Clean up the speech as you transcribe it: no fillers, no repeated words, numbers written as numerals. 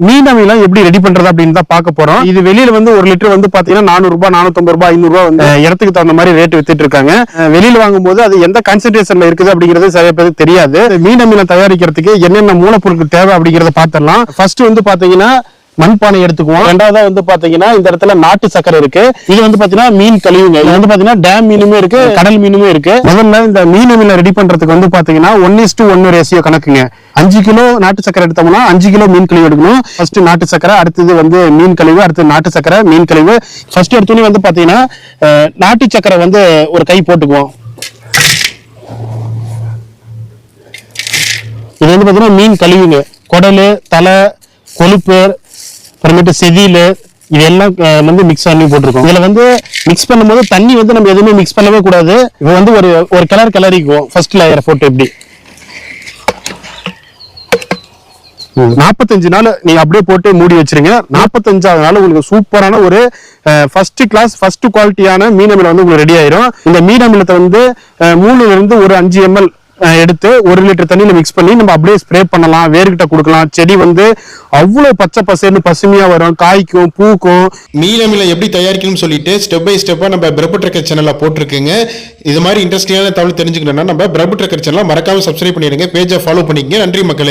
மீன் அமிலம் எப்படி ரெடி பண்றது அப்படின்னு தான் பார்க்க போறோம். இது வெளியில வந்து 1 லிட்டர் வந்து பாத்தீங்கன்னா 400 ரூபாய், 450 ரூபாய், 500 ரூபாய் வந்து இடத்துக்கு தகுந்த மாதிரி ரேட் வித்துட்டு இருக்காங்க. வெளியில வாங்கும்போது அது எந்த கான்சென்ட்ரேஷன்ல இருக்குது அப்படிங்கிறது சரியா பேருக்கு தெரியாது. மீன் அமிலம் தயாரிக்கிறதுக்கு என்னென்ன மூலப்பொருட்கள் தேவை அப்படிங்கறத பாத்திரலாம். ஃபர்ஸ்ட் வந்து பாத்தீங்கன்னா மண்பானை எடுத்துக்குவோம். ரெண்டாவதா வந்து பாத்தீங்கன்னா இந்த இடத்துல நாட்டு சக்கரை இருக்கு. இது வந்து பாத்தீங்கன்னா மீன் கழிவுங்க. இது வந்து பாத்தீங்கன்னா டேம் மீனுமே இருக்கு, கடல் மீனுமே இருக்கு. முதல்ல இந்த மீன் அமிலம் ரெடி பண்றதுக்கு வந்து பாத்தீங்கன்னா 1:1 ரேஷியோ கணக்குங்க. 5 கிலோ நாட்டு சக்கரை எடுத்தோம்னா 5 கிலோ மீன் கழிவு எடுக்கணும். ஃபர்ஸ்ட் நாட்டு சக்கரை, அடுத்தது வந்து மீன் கழிவு, அடுத்து நாட்டு சக்கரை, மீன் கழிவு. ஃபர்ஸ்ட் எடுத்தோன்னே வந்து பாத்தீங்கன்னா நாட்டு சக்கரை வந்து ஒரு கை போட்டுக்குவோம். இது வந்து பாத்தீங்கன்னா மீன் கழிவுங்க. குடல், தலை, கொழுப்பு, அப்புறமேட்டு செதில், இதெல்லாம் வந்து மிக்ஸ் பண்ணி போட்டிருக்கோம். இதுல வந்து மிக்ஸ் பண்ணும்போது தண்ணி வந்து நம்ம எதுவுமே மிக்ஸ் பண்ணவே கூடாது. இப்போ வந்து ஒரு கிளறிக்குவோம். ஃபர்ஸ்ட் லேயரை போட்டு எப்படி 45 நாள் நீங்க அப்படியே போட்டு மூடி வச்சிருங்க. 45வது நாள் உங்களுக்கு சூப்பரான ஒரு ஃபர்ஸ்ட் கிளாஸ் ஃபர்ஸ்ட் குவாலிட்டியான மீன் அமிலம் வந்து உங்களுக்கு ரெடி ஆயிரும். இந்த மீன் அமிலத்தை வந்து 3 இருந்து ஒரு 5 ml எடுத்து 1 லிட்டர் தண்ணியில மிக்ஸ் பண்ணி நம்ம அப்படியே ஸ்ப்ரே பண்ணலாம். வேர்கிட்ட கொடுக்கலாம். செடி வந்து அவ்வளவு பச்சை பசேர்னு பசுமையா வரும், காய்க்கும், பூக்கும். மீன் அமிலம் எப்படி தயாரிக்கணும்னு சொல்லிட்டு ஸ்டெப் பை ஸ்டெப்பா நம்ம பிரபு ட்ரக்கர் சேனல்ல போட்டிருக்குங்க. இது மாதிரி இன்ட்ரெஸ்டிங்கான தகவல் தெரிஞ்சுக்கணும்னா நம்ம பிரபு ட்ரக்கர் சேனலை மறக்காம சப்ஸ்கிரைப் பண்ணிடுங்க, பேஜை ஃபாலோ பண்ணிக்கங்க. நன்றி மக்களே.